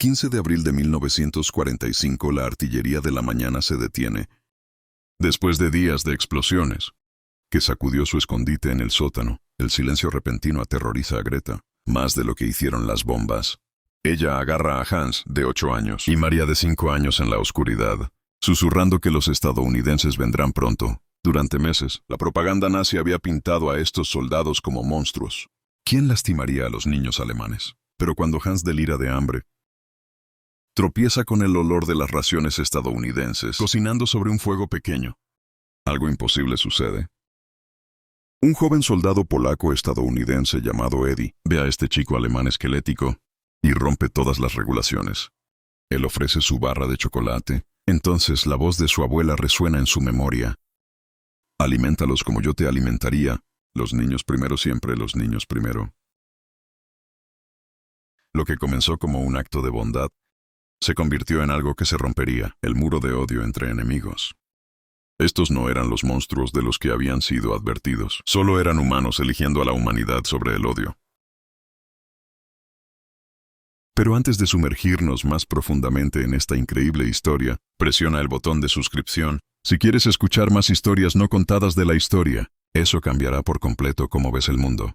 15 de abril de 1945 la artillería de la mañana se detiene, después de días de explosiones, que sacudió su escondite en el sótano. El silencio repentino aterroriza a Greta, más de lo que hicieron las bombas. Ella agarra a Hans, de 8 años, y María, de 5 años, en la oscuridad, susurrando que los estadounidenses vendrán pronto. Durante meses, la propaganda nazi había pintado a estos soldados como monstruos. ¿Quién lastimaría a los niños alemanes? Pero cuando Hans delira de hambre, tropieza con el olor de las raciones estadounidenses, cocinando sobre un fuego pequeño. Algo imposible sucede. Un joven soldado polaco-estadounidense llamado Eddie ve a este chico alemán esquelético y rompe todas las regulaciones. Él ofrece su barra de chocolate. Entonces la voz de su abuela resuena en su memoria. Aliméntalos como yo te alimentaría. Los niños primero, siempre los niños primero. Lo que comenzó como un acto de bondad se convirtió en algo que se rompería, el muro de odio entre enemigos. Estos no eran los monstruos de los que habían sido advertidos, solo eran humanos eligiendo a la humanidad sobre el odio. Pero antes de sumergirnos más profundamente en esta increíble historia, presiona el botón de suscripción. Si quieres escuchar más historias no contadas de la historia, eso cambiará por completo cómo ves el mundo.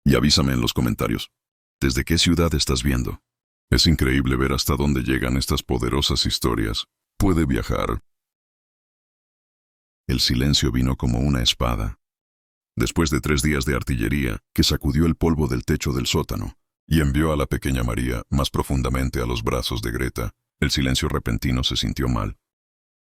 Y avísame en los comentarios, ¿desde qué ciudad estás viendo? Es increíble ver hasta dónde llegan estas poderosas historias. Puede viajar. El silencio vino como una espada. Después de 3 días de artillería, que sacudió el polvo del techo del sótano, y envió a la pequeña María más profundamente a los brazos de Greta, el silencio repentino se sintió mal.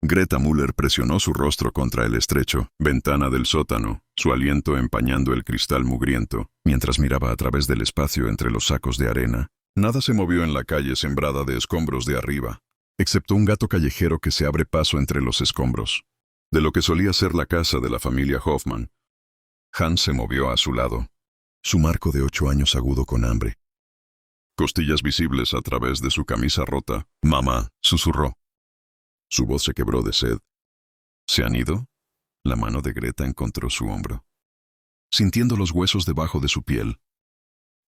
Greta Müller presionó su rostro contra el estrecho ventana del sótano, su aliento empañando el cristal mugriento, mientras miraba a través del espacio entre los sacos de arena. Nada se movió en la calle sembrada de escombros de arriba, excepto un gato callejero que se abre paso entre los escombros. De lo que solía ser la casa de la familia Hoffman, Hans se movió a su lado, su marco de 8 años agudo con hambre. Costillas visibles a través de su camisa rota. «Mamá», susurró. Su voz se quebró de sed. ¿Se han ido? La mano de Greta encontró su hombro, sintiendo los huesos debajo de su piel.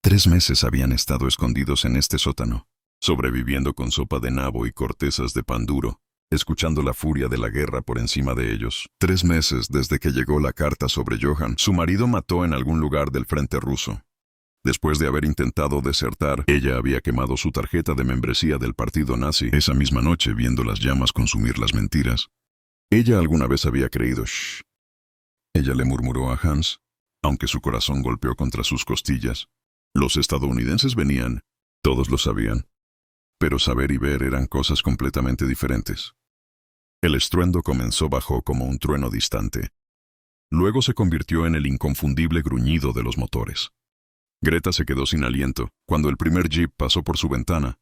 3 meses habían estado escondidos en este sótano, sobreviviendo con sopa de nabo y cortezas de pan duro, escuchando la furia de la guerra por encima de ellos. 3 meses desde que llegó la carta sobre Johann. Su marido mató en algún lugar del frente ruso. Después de haber intentado desertar, ella había quemado su tarjeta de membresía del partido nazi esa misma noche, viendo las llamas consumir las mentiras. Ella alguna vez había creído «shh». Ella le murmuró a Hans, aunque su corazón golpeó contra sus costillas. Los estadounidenses venían, todos lo sabían. Pero saber y ver eran cosas completamente diferentes. El estruendo comenzó bajo como un trueno distante. Luego se convirtió en el inconfundible gruñido de los motores. Greta se quedó sin aliento cuando el primer jeep pasó por su ventana.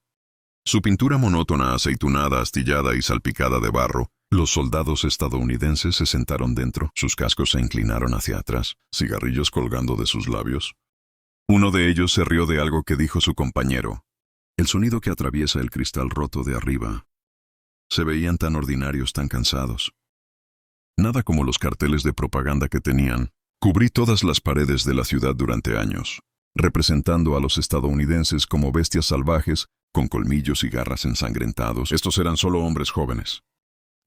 Su pintura monótona, aceitunada, astillada y salpicada de barro. Los soldados estadounidenses se sentaron dentro, sus cascos se inclinaron hacia atrás, cigarrillos colgando de sus labios. Uno de ellos se rió de algo que dijo su compañero. El sonido que atraviesa el cristal roto de arriba. Se veían tan ordinarios, tan cansados. Nada como los carteles de propaganda que tenían. Cubrí todas las paredes de la ciudad durante años, representando a los estadounidenses como bestias salvajes, con colmillos y garras ensangrentados. Estos eran solo hombres jóvenes,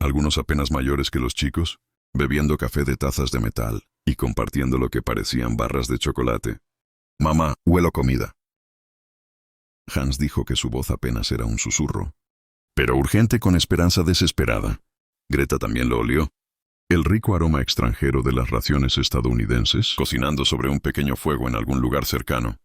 algunos apenas mayores que los chicos, bebiendo café de tazas de metal y compartiendo lo que parecían barras de chocolate. «Mamá, huelo comida». Hans dijo que su voz apenas era un susurro, pero urgente con esperanza desesperada. Greta también lo olió. El rico aroma extranjero de las raciones estadounidenses, cocinando sobre un pequeño fuego en algún lugar cercano.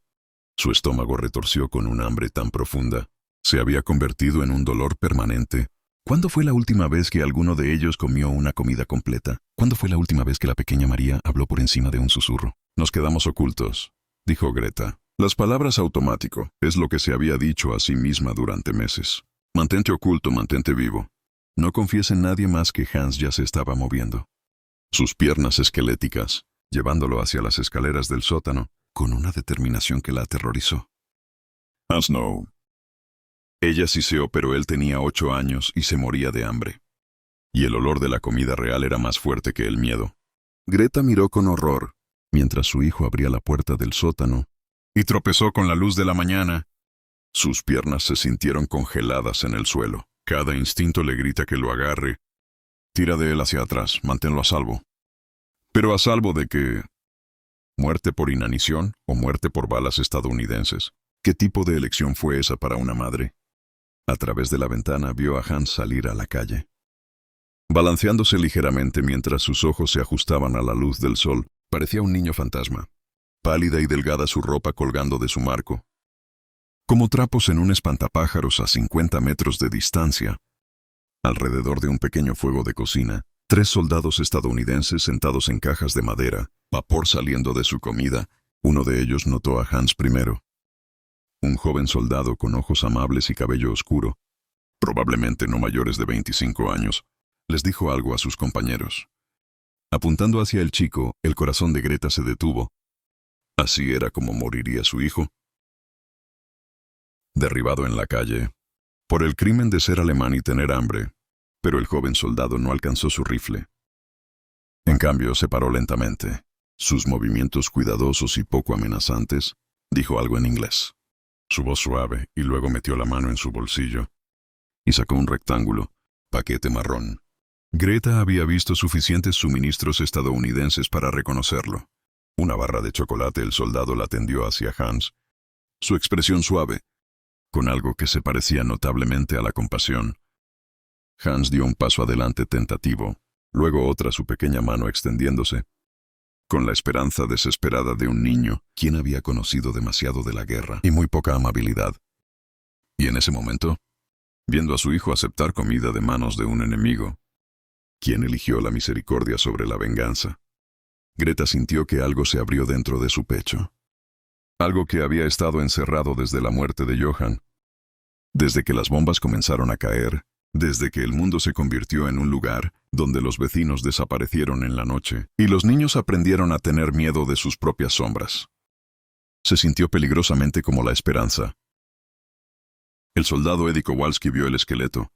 Su estómago retorció con un hambre tan profunda. Se había convertido en un dolor permanente. ¿Cuándo fue la última vez que alguno de ellos comió una comida completa? ¿Cuándo fue la última vez que la pequeña María habló por encima de un susurro? «Nos quedamos ocultos», dijo Greta. Las palabras automático es lo que se había dicho a sí misma durante meses. Mantente oculto, mantente vivo. No confíes en nadie más. Que Hans ya se estaba moviendo. Sus piernas esqueléticas, llevándolo hacia las escaleras del sótano, con una determinación que la aterrorizó. Hans no. Ella siseó, pero él tenía 8 años y se moría de hambre. Y el olor de la comida real era más fuerte que el miedo. Greta miró con horror, mientras su hijo abría la puerta del sótano, y tropezó con la luz de la mañana. Sus piernas se sintieron congeladas en el suelo. Cada instinto le grita que lo agarre. Tira de él hacia atrás, manténlo a salvo. ¿Pero a salvo de qué? ¿Muerte por inanición o muerte por balas estadounidenses? ¿Qué tipo de elección fue esa para una madre? A través de la ventana vio a Hans salir a la calle. Balanceándose ligeramente mientras sus ojos se ajustaban a la luz del sol, parecía un niño fantasma. Pálida y delgada su ropa colgando de su marco. Como trapos en un espantapájaros a 50 metros de distancia. Alrededor de un pequeño fuego de cocina, 3 soldados estadounidenses sentados en cajas de madera, vapor saliendo de su comida. Uno de ellos notó a Hans primero. Un joven soldado con ojos amables y cabello oscuro, probablemente no mayores de 25 años, les dijo algo a sus compañeros. Apuntando hacia el chico, el corazón de Greta se detuvo. Así era como moriría su hijo. Derribado en la calle, por el crimen de ser alemán y tener hambre, pero el joven soldado no alcanzó su rifle. En cambio, se paró lentamente. Sus movimientos cuidadosos y poco amenazantes, dijo algo en inglés. Su voz suave, y luego metió la mano en su bolsillo y sacó un rectángulo, paquete marrón. Greta había visto suficientes suministros estadounidenses para reconocerlo. Una barra de chocolate. El soldado la tendió hacia Hans. Su expresión suave, con algo que se parecía notablemente a la compasión. Hans dio un paso adelante tentativo, luego otra, su pequeña mano extendiéndose, con la esperanza desesperada de un niño, quien había conocido demasiado de la guerra y muy poca amabilidad. Y en ese momento, viendo a su hijo aceptar comida de manos de un enemigo, quien eligió la misericordia sobre la venganza, Greta sintió que algo se abrió dentro de su pecho. Algo que había estado encerrado desde la muerte de Johann, desde que las bombas comenzaron a caer, desde que el mundo se convirtió en un lugar donde los vecinos desaparecieron en la noche y los niños aprendieron a tener miedo de sus propias sombras. Se sintió peligrosamente como la esperanza. El soldado Eddie Kowalski vio el esqueleto.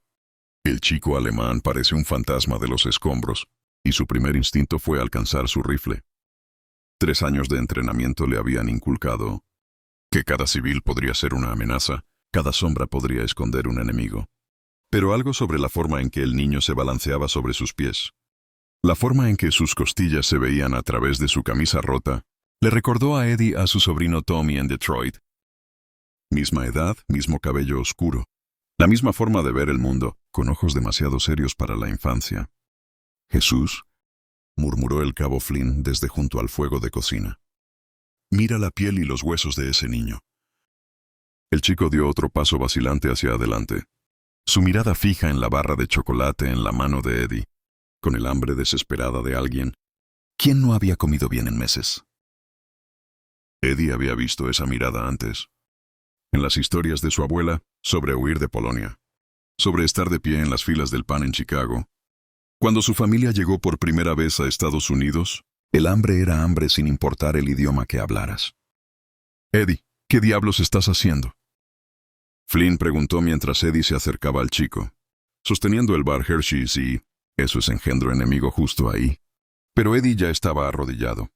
El chico alemán parece un fantasma de los escombros, y su primer instinto fue alcanzar su rifle. 3 años de entrenamiento le habían inculcado que cada civil podría ser una amenaza, cada sombra podría esconder un enemigo. Pero algo sobre la forma en que el niño se balanceaba sobre sus pies, la forma en que sus costillas se veían a través de su camisa rota, le recordó a Eddie a su sobrino Tommy en Detroit. Misma edad, mismo cabello oscuro, la misma forma de ver el mundo, con ojos demasiado serios para la infancia. Jesús, murmuró el cabo Flynn desde junto al fuego de cocina. Mira la piel y los huesos de ese niño. El chico dio otro paso vacilante hacia adelante, su mirada fija en la barra de chocolate en la mano de Eddie, con el hambre desesperada de alguien. ¿Quién no había comido bien en meses? Eddie había visto esa mirada antes, en las historias de su abuela sobre huir de Polonia, sobre estar de pie en las filas del PAN en Chicago. Cuando su familia llegó por primera vez a Estados Unidos, el hambre era hambre sin importar el idioma que hablaras. Eddie, ¿qué diablos estás haciendo? Flynn preguntó mientras Eddie se acercaba al chico, sosteniendo el bar Hershey's y eso es engendro enemigo justo ahí. Pero Eddie ya estaba arrodillado.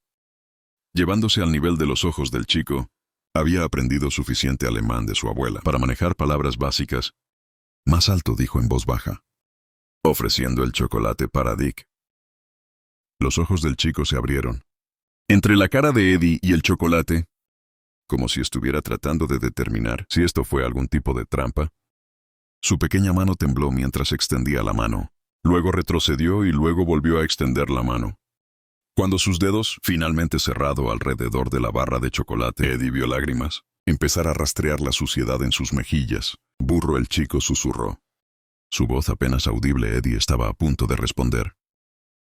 Llevándose al nivel de los ojos del chico, había aprendido suficiente alemán de su abuela para manejar palabras básicas. Más alto, dijo en voz baja, ofreciendo el chocolate para Dick. Los ojos del chico se abrieron. Entre la cara de Eddie y el chocolate, como si estuviera tratando de determinar si esto fue algún tipo de trampa. Su pequeña mano tembló mientras extendía la mano. Luego retrocedió y luego volvió a extender la mano. Cuando sus dedos, finalmente cerrado alrededor de la barra de chocolate, Eddie vio lágrimas empezar a rastrear la suciedad en sus mejillas. Burro, el chico susurró. Su voz apenas audible. Eddie estaba a punto de responder,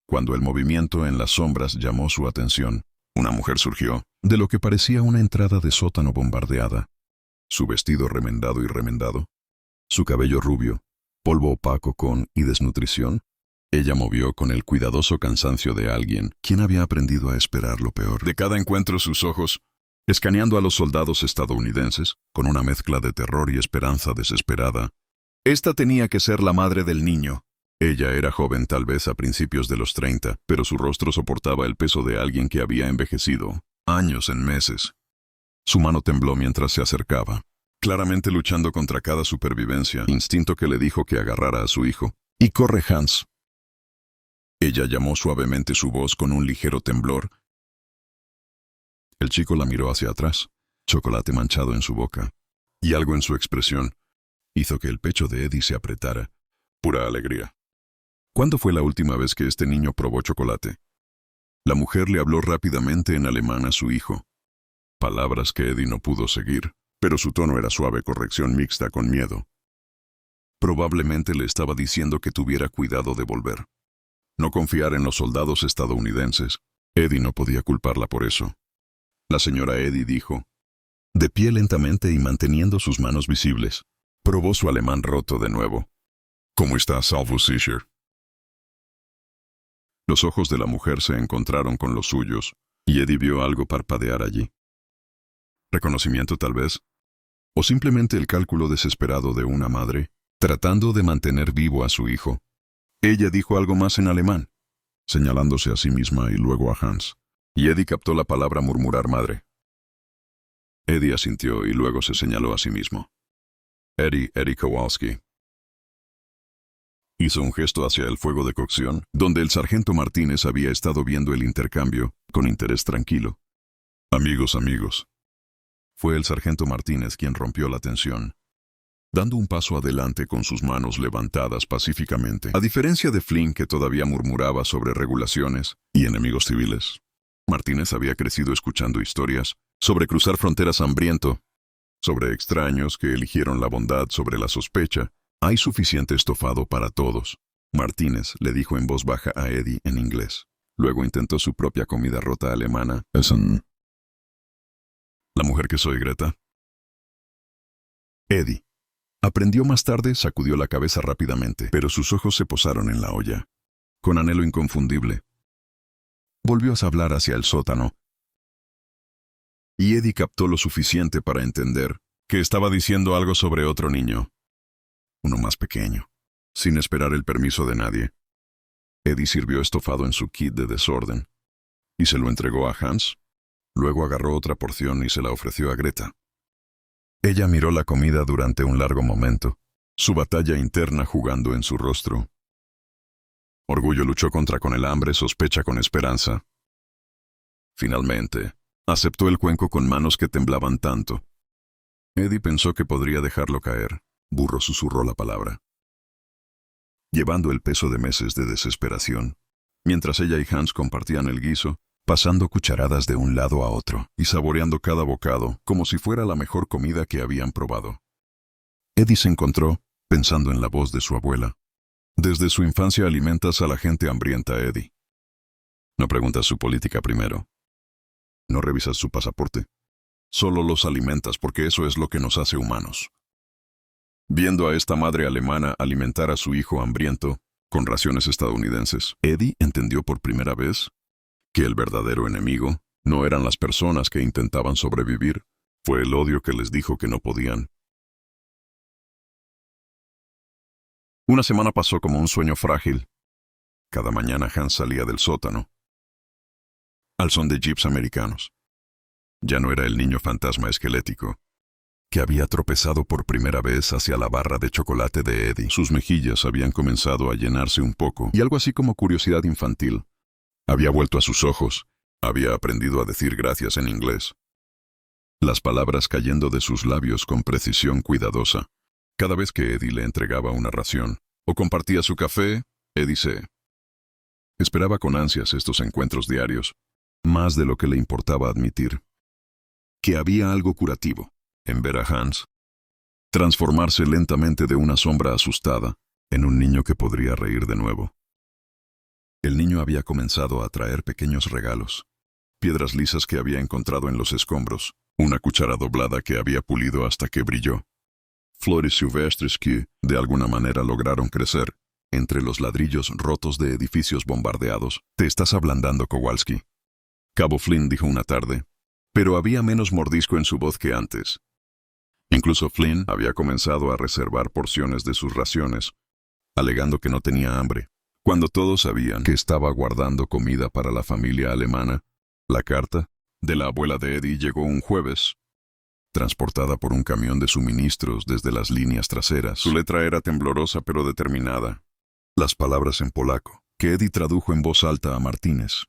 cuando el movimiento en las sombras llamó su atención. Una mujer surgió de lo que parecía una entrada de sótano bombardeada. Su vestido remendado y remendado, su cabello rubio, polvo opaco y desnutrición. Ella movió con el cuidadoso cansancio de alguien quien había aprendido a esperar lo peor. De cada encuentro sus ojos, escaneando a los soldados estadounidenses, con una mezcla de terror y esperanza desesperada. Esta tenía que ser la madre del niño. Ella era joven, tal vez a principios de los 30, pero su rostro soportaba el peso de alguien que había envejecido, años en meses. Su mano tembló mientras se acercaba. claramente luchando contra cada supervivencia, instinto que le dijo que agarrara a su hijo. «Y corre, Hans». Ella llamó suavemente, su voz con un ligero temblor. El chico la miró hacia atrás, chocolate manchado en su boca, y algo en su expresión hizo que el pecho de Eddie se apretara. Pura alegría. ¿Cuándo fue la última vez que este niño probó chocolate? La mujer le habló rápidamente en alemán a su hijo. Palabras que Eddie no pudo seguir, pero su tono era suave, corrección mixta con miedo. Probablemente le estaba diciendo que tuviera cuidado de volver. No confiar en los soldados estadounidenses. Eddie no podía culparla por eso. La señora Eddie dijo, de pie lentamente y manteniendo sus manos visibles. Probó su alemán roto de nuevo. «¿Cómo está, Salvo Sicher?» Los ojos de la mujer se encontraron con los suyos, y Eddie vio algo parpadear allí. ¿Reconocimiento tal vez? ¿O simplemente el cálculo desesperado de una madre, tratando de mantener vivo a su hijo? Ella dijo algo más en alemán, señalándose a sí misma y luego a Hans, y Eddie captó la palabra murmurar madre. Eddie asintió y luego se señaló a sí mismo. Eddie Kowalski. Hizo un gesto hacia el fuego de cocción, donde el sargento Martínez había estado viendo el intercambio, con interés tranquilo. Amigos. Fue el sargento Martínez quien rompió la tensión, dando un paso adelante con sus manos levantadas pacíficamente. A diferencia de Flynn, que todavía murmuraba sobre regulaciones y enemigos civiles, Martínez había crecido escuchando historias sobre cruzar fronteras hambriento, sobre extraños que eligieron la bondad sobre la sospecha. «Hay suficiente estofado para todos», Martínez le dijo en voz baja a Eddie en inglés. Luego intentó su propia comida rota alemana. «Essen». «¿La mujer que soy, Greta?» Eddie aprendió más tarde, sacudió la cabeza rápidamente, pero sus ojos se posaron en la olla. Con anhelo inconfundible, volvió a hablar hacia el sótano, y Eddie captó lo suficiente para entender que estaba diciendo algo sobre otro niño. Uno más pequeño, sin esperar el permiso de nadie. Eddie sirvió estofado en su kit de desorden y se lo entregó a Hans. Luego agarró otra porción y se la ofreció a Greta. Ella miró la comida durante un largo momento, su batalla interna jugando en su rostro. Orgullo luchó con el hambre, sospecha con esperanza. Finalmente, aceptó el cuenco con manos que temblaban tanto. Eddie pensó que podría dejarlo caer. Burro susurró la palabra, llevando el peso de meses de desesperación, mientras ella y Hans compartían el guiso, pasando cucharadas de un lado a otro y saboreando cada bocado como si fuera la mejor comida que habían probado. Eddie se encontró pensando en la voz de su abuela. Desde su infancia alimentas a la gente hambrienta, Eddie. No preguntas su política primero. No revisas su pasaporte. Solo los alimentas porque eso es lo que nos hace humanos. Viendo a esta madre alemana alimentar a su hijo hambriento con raciones estadounidenses, Eddie entendió por primera vez que el verdadero enemigo no eran las personas que intentaban sobrevivir, fue el odio que les dijo que no podían. Una semana pasó como un sueño frágil. Cada mañana Hans salía del sótano, al son de jeeps americanos. Ya no era el niño fantasma esquelético que había tropezado por primera vez hacia la barra de chocolate de Eddie. Sus mejillas habían comenzado a llenarse un poco, y algo así como curiosidad infantil había vuelto a sus ojos. Había aprendido a decir gracias en inglés, las palabras cayendo de sus labios con precisión cuidadosa. Cada vez que Eddie le entregaba una ración o compartía su café, Eddie se esperaba con ansias estos encuentros diarios, más de lo que le importaba admitir. Que había algo curativo en ver a Hans transformarse lentamente de una sombra asustada en un niño que podría reír de nuevo. El niño había comenzado a traer pequeños regalos, piedras lisas que había encontrado en los escombros, una cuchara doblada que había pulido hasta que brilló, flores silvestres que, de alguna manera, lograron crecer entre los ladrillos rotos de edificios bombardeados. «Te estás ablandando, Kowalski», Cabo Flynn dijo una tarde, pero había menos mordisco en su voz que antes. Incluso Flynn había comenzado a reservar porciones de sus raciones, alegando que no tenía hambre. Cuando todos sabían que estaba guardando comida para la familia alemana, la carta de la abuela de Eddie llegó un jueves. transportada por un camión de suministros desde las líneas traseras. Su letra era temblorosa pero determinada. Las palabras en polaco, que Eddie tradujo en voz alta a Martínez.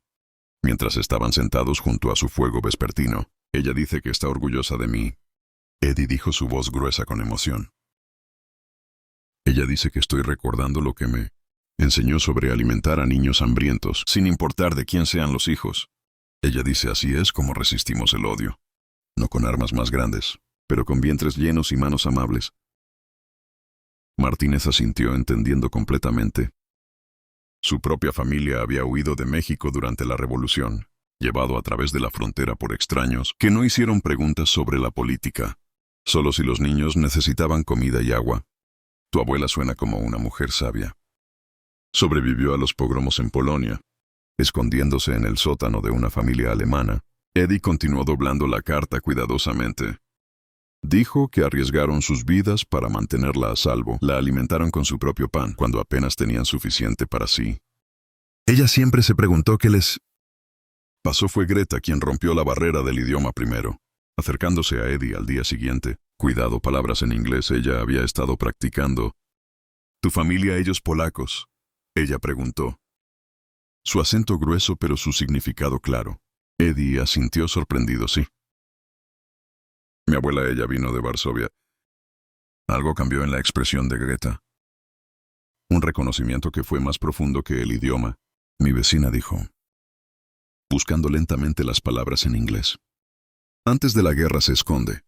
Mientras estaban sentados junto a su fuego vespertino, ella dice que está orgullosa de mí. Eddie dijo su voz gruesa con emoción. Ella dice que estoy recordando lo que me enseñó sobre alimentar a niños hambrientos, sin importar de quién sean los hijos. Ella dice así es como resistimos el odio. No con armas más grandes, pero con vientres llenos y manos amables. Martínez asintió entendiendo completamente. Su propia familia había huido de México durante la Revolución, llevado a través de la frontera por extraños que no hicieron preguntas sobre la política, solo si los niños necesitaban comida y agua. Tu abuela suena como una mujer sabia. Sobrevivió a los pogromos en Polonia. Escondiéndose en el sótano de una familia alemana, Eddie continuó doblando la carta cuidadosamente. Dijo que arriesgaron sus vidas para mantenerla a salvo. La alimentaron con su propio pan cuando apenas tenían suficiente para sí. Ella siempre se preguntó qué les pasó. Fue Greta quien rompió la barrera del idioma primero. Acercándose a Eddie al día siguiente, cuidado, palabras en inglés ella había estado practicando. ¿Tu familia, ellos polacos? Ella preguntó. Su acento grueso pero su significado claro. Eddie asintió sorprendido, sí. Mi abuela, ella vino de Varsovia. Algo cambió en la expresión de Greta. Un reconocimiento que fue más profundo que el idioma. Mi vecina dijo, buscando lentamente las palabras en inglés. Antes de la guerra se esconde.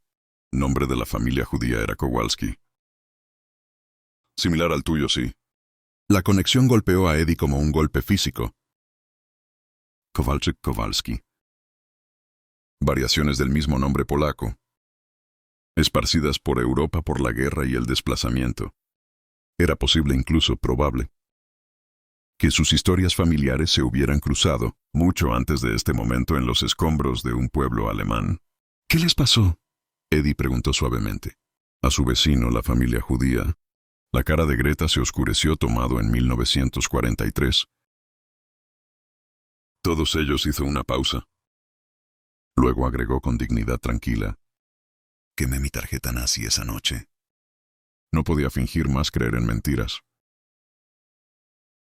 Nombre de la familia judía era Kowalski. Similar al tuyo, sí. La conexión golpeó a Eddie como un golpe físico. Kowalczyk, Kowalski. Variaciones del mismo nombre polaco, esparcidas por Europa por la guerra y el desplazamiento. Era posible, incluso probable, que sus historias familiares se hubieran cruzado, mucho antes de este momento en los escombros de un pueblo alemán. ¿Qué les pasó? Eddie preguntó suavemente. A su vecino, la familia judía. La cara de Greta se oscureció tomado en 1943. Todos ellos. Hizo una pausa. Luego agregó con dignidad tranquila. Quemé mi tarjeta nazi esa noche. No podía fingir más creer en mentiras.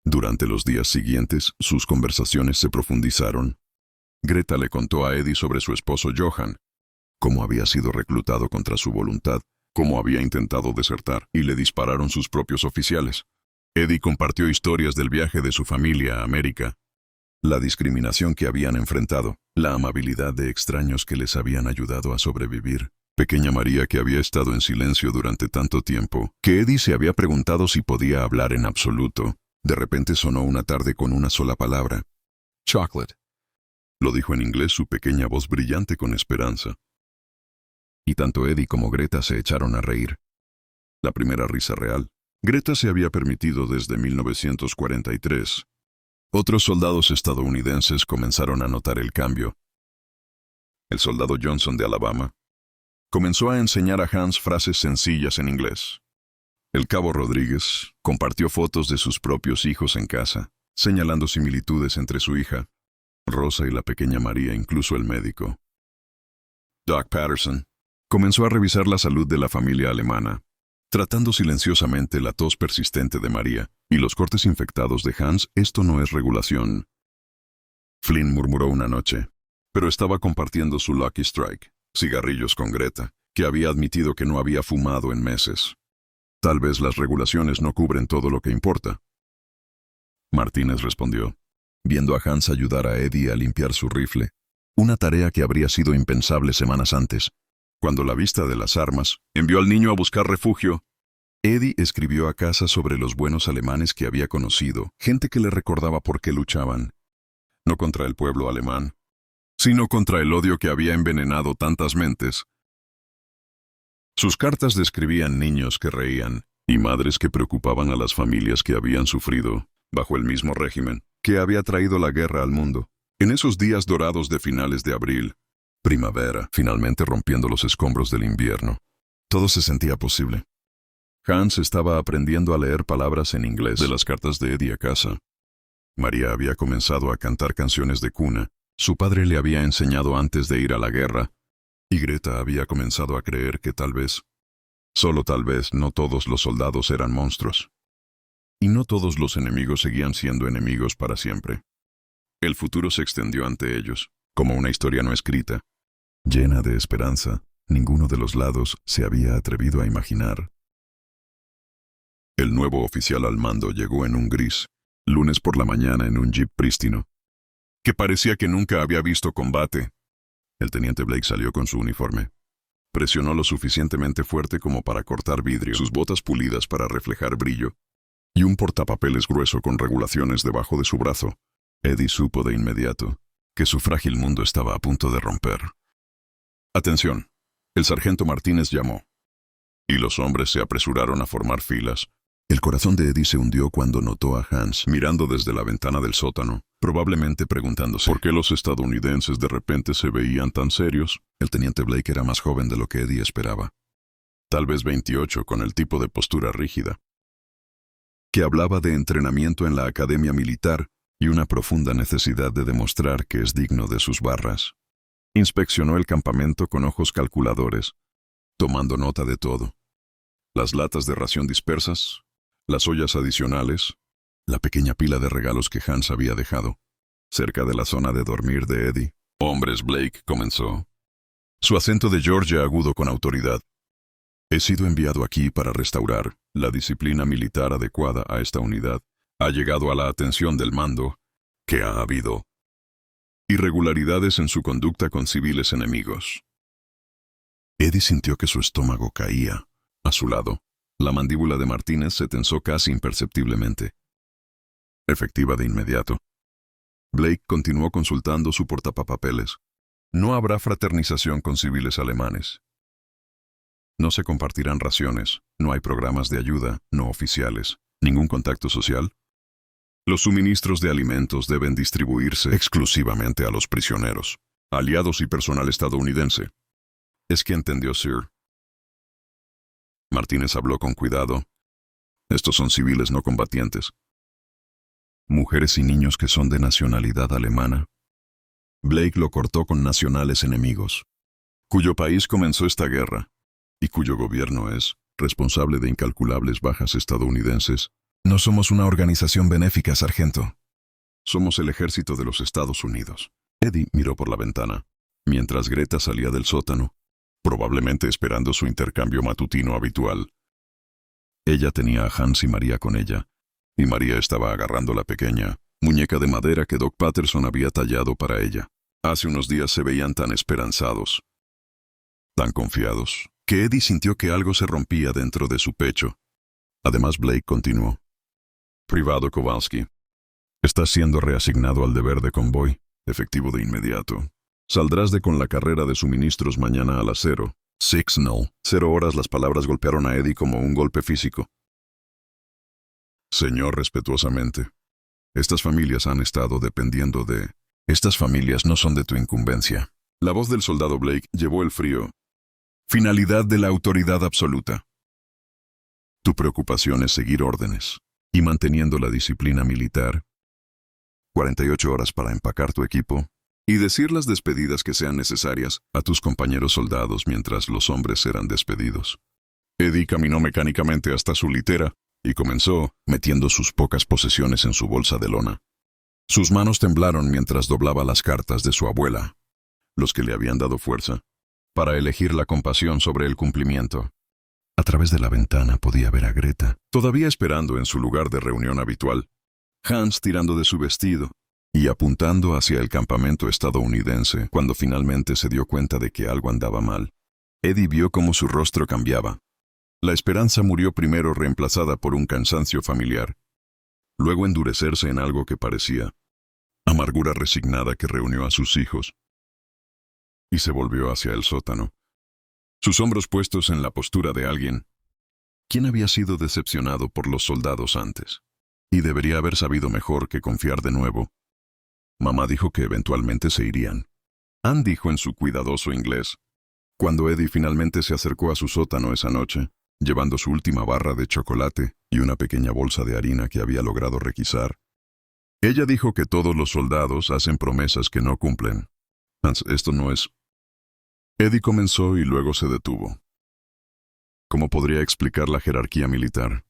Durante los días siguientes, sus conversaciones se profundizaron. Greta le contó a Eddie sobre su esposo Johan, cómo había sido reclutado contra su voluntad, cómo había intentado desertar y le dispararon sus propios oficiales. Eddie compartió historias del viaje de su familia a América, la discriminación que habían enfrentado, la amabilidad de extraños que les habían ayudado a sobrevivir. Pequeña María, que había estado en silencio durante tanto tiempo, que Eddie se había preguntado si podía hablar en absoluto. De repente sonó una tarde con una sola palabra. Chocolate. Lo dijo en inglés, su pequeña voz brillante con esperanza. Y tanto Eddie como Greta se echaron a reír. La primera risa real. Greta se había permitido desde 1943. Otros soldados estadounidenses comenzaron a notar el cambio. El soldado Johnson de Alabama comenzó a enseñar a Hans frases sencillas en inglés. El cabo Rodríguez compartió fotos de sus propios hijos en casa, señalando similitudes entre su hija, Rosa, y la pequeña María, incluso el médico. Doc Patterson comenzó a revisar la salud de la familia alemana, tratando silenciosamente la tos persistente de María y los cortes infectados de Hans. Esto no es regulación. Flynn murmuró una noche, pero estaba compartiendo su Lucky Strike, cigarrillos con Greta, que había admitido que no había fumado en meses. Tal vez las regulaciones no cubren todo lo que importa. Martínez respondió, viendo a Hans ayudar a Eddie a limpiar su rifle, una tarea que habría sido impensable semanas antes. Cuando la vista de las armas envió al niño a buscar refugio, Eddie escribió a casa sobre los buenos alemanes que había conocido, gente que le recordaba por qué luchaban, no contra el pueblo alemán, sino contra el odio que había envenenado tantas mentes. Sus cartas describían niños que reían y madres que preocupaban a las familias que habían sufrido bajo el mismo régimen que había traído la guerra al mundo. En esos días dorados de finales de abril, primavera, finalmente rompiendo los escombros del invierno, todo se sentía posible. Hans estaba aprendiendo a leer palabras en inglés de las cartas de Eddie a casa. María había comenzado a cantar canciones de cuna. Su padre le había enseñado antes de ir a la guerra, Y Greta había comenzado a creer que tal vez, solo tal vez, no todos los soldados eran monstruos. Y no todos los enemigos seguían siendo enemigos para siempre. El futuro se extendió ante ellos, como una historia no escrita, llena de esperanza. Ninguno de los lados se había atrevido a imaginar. El nuevo oficial al mando llegó en un gris, lunes por la mañana en un jeep prístino, que parecía que nunca había visto combate. El teniente Blake salió con su uniforme. Presionó lo suficientemente fuerte como para cortar vidrio, sus botas pulidas para reflejar brillo, y un portapapeles grueso con regulaciones debajo de su brazo. Eddie supo de inmediato que su frágil mundo estaba a punto de romper. «Atención», el sargento Martínez llamó, y los hombres se apresuraron a formar filas. El corazón de Eddie se hundió cuando notó a Hans mirando desde la ventana del sótano, probablemente preguntándose por qué los estadounidenses de repente se veían tan serios. El teniente Blake era más joven de lo que Eddie esperaba. Tal vez 28, con el tipo de postura rígida, que hablaba de entrenamiento en la academia militar y una profunda necesidad de demostrar que es digno de sus barras. Inspeccionó el campamento con ojos calculadores, tomando nota de todo. Las latas de ración dispersas, las ollas adicionales, la pequeña pila de regalos que Hans había dejado, cerca de la zona de dormir de Eddie. «Hombres, Blake», comenzó, su acento de Georgia agudo con autoridad. «He sido enviado aquí para restaurar la disciplina militar adecuada a esta unidad. Ha llegado a la atención del mando que ha habido irregularidades en su conducta con civiles enemigos». Eddie sintió que su estómago caía. A su lado, la mandíbula de Martínez se tensó casi imperceptiblemente. Efectiva de inmediato. Blake continuó consultando su portapapeles. No habrá fraternización con civiles alemanes. No se compartirán raciones, no hay programas de ayuda no oficiales, ningún contacto social. Los suministros de alimentos deben distribuirse exclusivamente a los prisioneros, aliados y personal estadounidense. ¿Es que entendió, Sir? Martínez habló con cuidado. Estos son civiles no combatientes. Mujeres y niños que son de nacionalidad alemana. Blake lo cortó con nacionales enemigos, cuyo país comenzó esta guerra, y cuyo gobierno es responsable de incalculables bajas estadounidenses. No somos una organización benéfica, sargento. Somos el ejército de los Estados Unidos. Eddie miró por la ventana, mientras Greta salía del sótano, probablemente esperando su intercambio matutino habitual. Ella tenía a Hans y María con ella, y María estaba agarrando la pequeña muñeca de madera que Doc Patterson había tallado para ella. Hace unos días se veían tan esperanzados, tan confiados, que Eddie sintió que algo se rompía dentro de su pecho. Además, Blake continuó. «Privado Kowalski, estás siendo reasignado al deber de convoy, efectivo de inmediato. Saldrás de con la carrera de suministros mañana a las 0 horas». Las palabras golpearon a Eddie como un golpe físico. «Señor, respetuosamente, estas familias han estado dependiendo de... Estas familias no son de tu incumbencia». La voz del soldado Blake llevó el frío. «Finalidad de la autoridad absoluta. Tu preocupación es seguir órdenes y manteniendo la disciplina militar. 48 horas para empacar tu equipo y decir las despedidas que sean necesarias a tus compañeros soldados mientras los hombres serán despedidos». Eddie caminó mecánicamente hasta su litera y comenzó metiendo sus pocas posesiones en su bolsa de lona. Sus manos temblaron mientras doblaba las cartas de su abuela, los que le habían dado fuerza, para elegir la compasión sobre el cumplimiento. A través de la ventana podía ver a Greta, todavía esperando en su lugar de reunión habitual, Hans tirando de su vestido y apuntando hacia el campamento estadounidense cuando finalmente se dio cuenta de que algo andaba mal. Eddie vio cómo su rostro cambiaba. La esperanza murió primero, reemplazada por un cansancio familiar, luego endurecerse en algo que parecía amargura resignada que reunió a sus hijos, y se volvió hacia el sótano, sus hombros puestos en la postura de alguien quien había sido decepcionado por los soldados antes, y debería haber sabido mejor que confiar de nuevo. Mamá dijo que eventualmente se irían. Ann dijo en su cuidadoso inglés, cuando Eddie finalmente se acercó a su sótano esa noche, llevando su última barra de chocolate y una pequeña bolsa de harina que había logrado requisar. Ella dijo que todos los soldados hacen promesas que no cumplen. Hans, esto no es... Eddie comenzó y luego se detuvo. ¿Cómo podría explicar la jerarquía militar?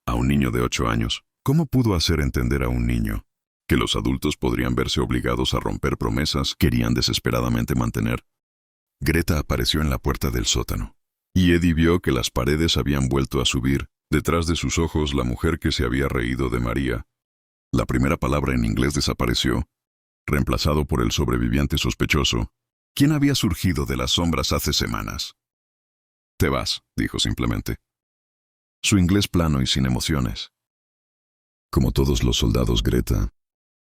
A un niño de 8 años, ¿cómo pudo hacer entender a un niño que los adultos podrían verse obligados a romper promesas que querían desesperadamente mantener? Greta apareció en la puerta del sótano, y Eddie vio que las paredes habían vuelto a subir. Detrás de sus ojos, la mujer que se había reído de María. La primera palabra en inglés desapareció, reemplazado por el sobreviviente sospechoso, quien había surgido de las sombras hace semanas. «Te vas», dijo simplemente. Su inglés plano y sin emociones. Como todos los soldados, Greta.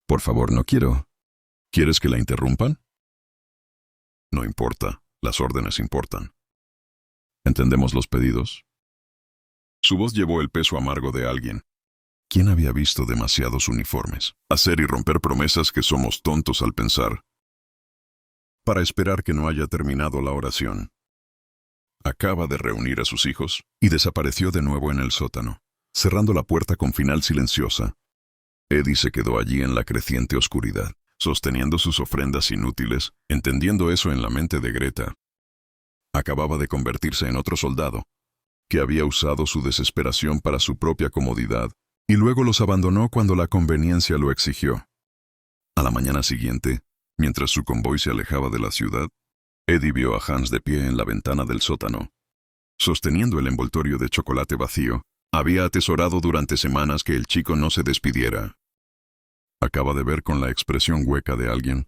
«Por favor, no quiero». «¿Quieres que la interrumpan?» «No importa, las órdenes importan». «¿Entendemos los pedidos?» Su voz llevó el peso amargo de alguien. ¿Quién había visto demasiados uniformes? Hacer y romper promesas que somos tontos al pensar. Para esperar que no haya terminado la oración. Acaba de reunir a sus hijos y desapareció de nuevo en el sótano, cerrando la puerta con final silenciosa. Eddie se quedó allí en la creciente oscuridad, sosteniendo sus ofrendas inútiles, entendiendo eso en la mente de Greta. Acababa de convertirse en otro soldado, que había usado su desesperación para su propia comodidad, y luego los abandonó cuando la conveniencia lo exigió. A la mañana siguiente, mientras su convoy se alejaba de la ciudad, Eddie vio a Hans de pie en la ventana del sótano. Sosteniendo el envoltorio de chocolate vacío, había atesorado durante semanas que el chico no se despidiera. Acaba de ver con la expresión hueca de alguien,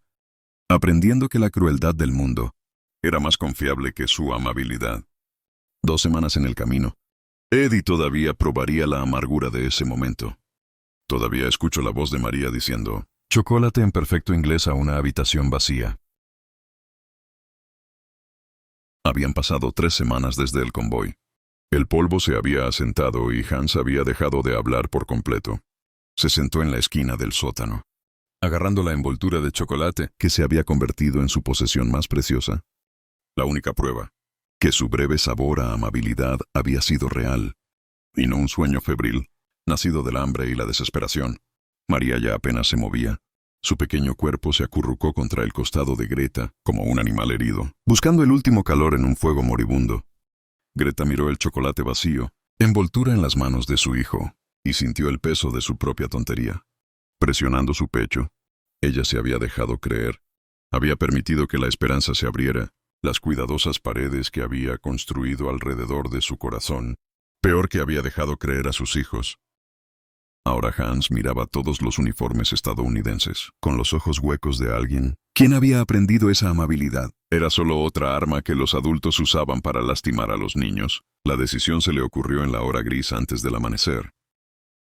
aprendiendo que la crueldad del mundo era más confiable que su amabilidad. 2 semanas en el camino. Eddie todavía probaría la amargura de ese momento. Todavía escucho la voz de María diciendo, chocolate en perfecto inglés a una habitación vacía. Habían pasado 3 semanas desde el convoy. El polvo se había asentado y Hans había dejado de hablar por completo. Se sentó en la esquina del sótano, agarrando la envoltura de chocolate que se había convertido en su posesión más preciosa. La única prueba que su breve sabor a amabilidad había sido real, y no un sueño febril, nacido del hambre y la desesperación. María ya apenas se movía. Su pequeño cuerpo se acurrucó contra el costado de Greta, como un animal herido, buscando el último calor en un fuego moribundo. Greta miró el chocolate vacío, envoltura en las manos de su hijo, y sintió el peso de su propia tontería. Presionando su pecho, ella se había dejado creer. Había permitido que la esperanza se abriera. Las cuidadosas paredes que había construido alrededor de su corazón, peor que había dejado creer a sus hijos. Ahora Hans miraba todos los uniformes estadounidenses, con los ojos huecos de alguien. ¿Quién había aprendido esa amabilidad? Era solo otra arma que los adultos usaban para lastimar a los niños. La decisión se le ocurrió en la hora gris antes del amanecer.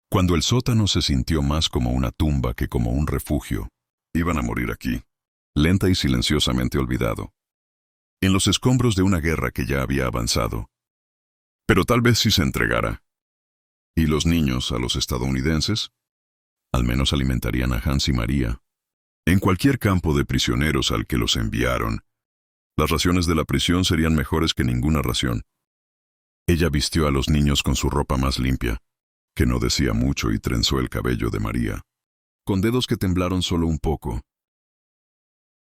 Cuando el sótano se sintió más como una tumba que como un refugio. Iban a morir aquí, lenta y silenciosamente olvidado, en los escombros de una guerra que ya había avanzado. Pero tal vez si se entregara. ¿Y los niños a los estadounidenses? Al menos alimentarían a Hans y María. En cualquier campo de prisioneros al que los enviaron, las raciones de la prisión serían mejores que ninguna ración. Ella vistió a los niños con su ropa más limpia, que no decía mucho, y trenzó el cabello de María, con dedos que temblaron solo un poco.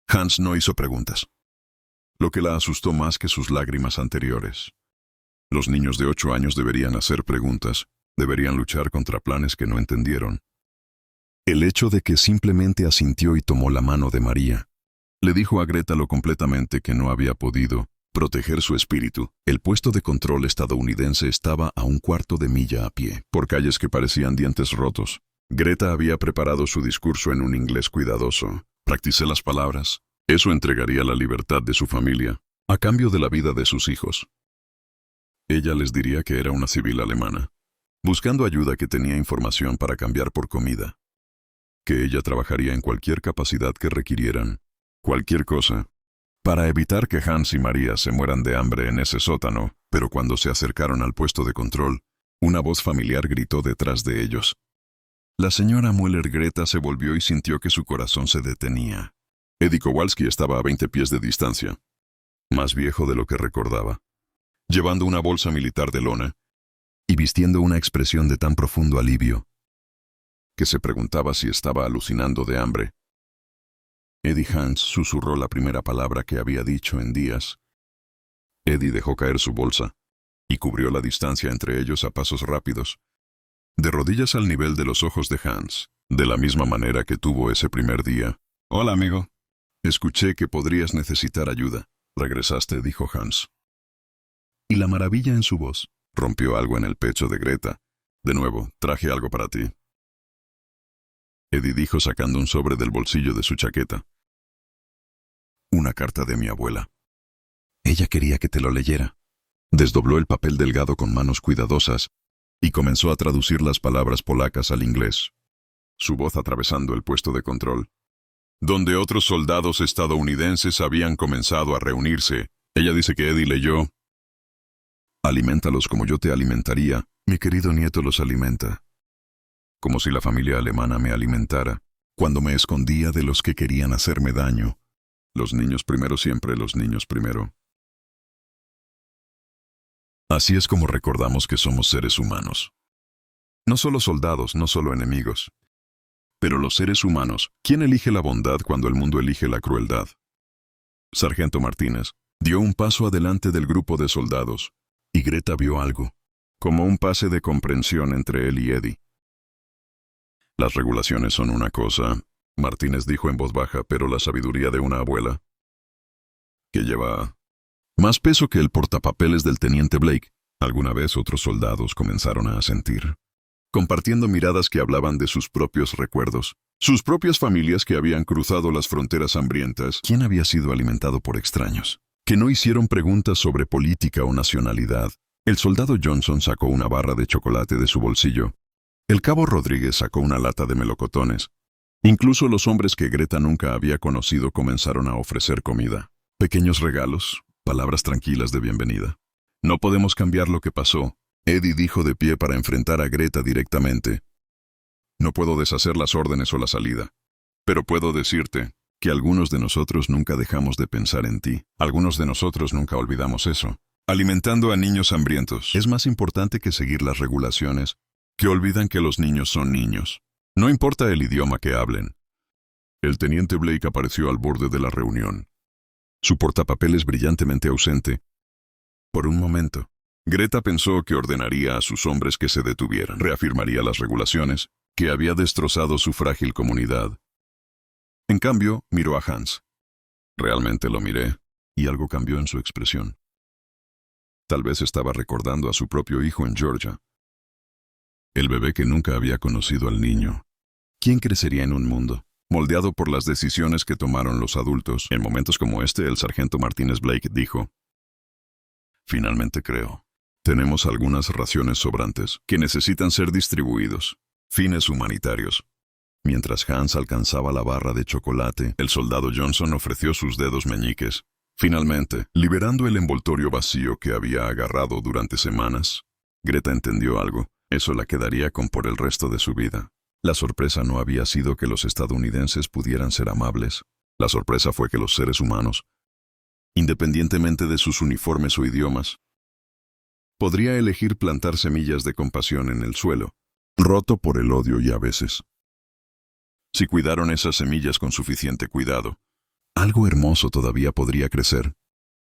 Hans no hizo preguntas, lo que la asustó más que sus lágrimas anteriores. Los niños de 8 años deberían hacer preguntas, deberían luchar contra planes que no entendieron. El hecho de que simplemente asintió y tomó la mano de María, le dijo a Greta lo completamente que no había podido proteger su espíritu. El puesto de control estadounidense estaba a 1/4 de milla a pie, por calles que parecían dientes rotos. Greta había preparado su discurso en un inglés cuidadoso. Practicé las palabras. Eso entregaría la libertad de su familia, a cambio de la vida de sus hijos. Ella les diría que era una civil alemana, buscando ayuda, que tenía información para cambiar por comida, que ella trabajaría en cualquier capacidad que requirieran, cualquier cosa, para evitar que Hans y María se mueran de hambre en ese sótano. Pero cuando se acercaron al puesto de control, una voz familiar gritó detrás de ellos. La señora Müller. Greta se volvió y sintió que su corazón se detenía. Eddie Kowalski estaba a 20 pies de distancia, más viejo de lo que recordaba, llevando una bolsa militar de lona y vistiendo una expresión de tan profundo alivio que se preguntaba si estaba alucinando de hambre. Eddie. Hans susurró la primera palabra que había dicho en días, Eddie dejó caer su bolsa y cubrió la distancia entre ellos a pasos rápidos, de rodillas al nivel de los ojos de Hans, de la misma manera que tuvo ese primer día. «Hola, amigo. Escuché que podrías necesitar ayuda. Regresaste», dijo Hans. Y la maravilla en su voz rompió algo en el pecho de Greta. «De nuevo, traje algo para ti», Eddie dijo sacando un sobre del bolsillo de su chaqueta. «Una carta de mi abuela. Ella quería que te lo leyera». Desdobló el papel delgado con manos cuidadosas y comenzó a traducir las palabras polacas al inglés, su voz atravesando el puesto de control. Donde otros soldados estadounidenses habían comenzado a reunirse, ella dice que Eddie leyó: «Aliméntalos como yo te alimentaría, mi querido nieto los alimenta». Como si la familia alemana me alimentara, cuando me escondía de los que querían hacerme daño. Los niños primero, siempre los niños primero. Así es como recordamos que somos seres humanos. No solo soldados, no solo enemigos. Pero los seres humanos, ¿quién elige la bondad cuando el mundo elige la crueldad? Sargento Martínez dio un paso adelante del grupo de soldados, y Greta vio algo, como un pase de comprensión entre él y Eddie. Las regulaciones son una cosa, Martínez dijo en voz baja, pero la sabiduría de una abuela, que lleva más peso que el portapapeles del teniente Blake. Alguna vez otros soldados comenzaron a asentir, compartiendo miradas que hablaban de sus propios recuerdos, sus propias familias que habían cruzado las fronteras hambrientas. ¿Quién había sido alimentado por extraños? Que no hicieron preguntas sobre política o nacionalidad. El soldado Johnson sacó una barra de chocolate de su bolsillo. El cabo Rodríguez sacó una lata de melocotones. Incluso los hombres que Greta nunca había conocido comenzaron a ofrecer comida. Pequeños regalos, palabras tranquilas de bienvenida. «No podemos cambiar lo que pasó», Eddie dijo de pie para enfrentar a Greta directamente. «No puedo deshacer las órdenes o la salida. Pero puedo decirte que algunos de nosotros nunca dejamos de pensar en ti. Algunos de nosotros nunca olvidamos eso. Alimentando a niños hambrientos es más importante que seguir las regulaciones, que olvidan que los niños son niños. No importa el idioma que hablen». El teniente Blake apareció al borde de la reunión, su portapapeles brillantemente ausente. Por un momento, Greta pensó que ordenaría a sus hombres que se detuvieran, reafirmaría las regulaciones, que había destrozado su frágil comunidad. En cambio, miró a Hans. Realmente lo miré, y algo cambió en su expresión. Tal vez estaba recordando a su propio hijo en Georgia. El bebé que nunca había conocido al niño. ¿Quién crecería en un mundo moldeado por las decisiones que tomaron los adultos? En momentos como este, el sargento Martínez Blake dijo: «Finalmente creo. Tenemos algunas raciones sobrantes que necesitan ser distribuidos. Fines humanitarios». Mientras Hans alcanzaba la barra de chocolate, el soldado Johnson ofreció sus dedos meñiques. Finalmente, liberando el envoltorio vacío que había agarrado durante semanas, Greta entendió algo. Eso la quedaría con por el resto de su vida. La sorpresa no había sido que los estadounidenses pudieran ser amables. La sorpresa fue que los seres humanos, independientemente de sus uniformes o idiomas, podría elegir plantar semillas de compasión en el suelo, roto por el odio y a veces, si cuidaron esas semillas con suficiente cuidado, algo hermoso todavía podría crecer.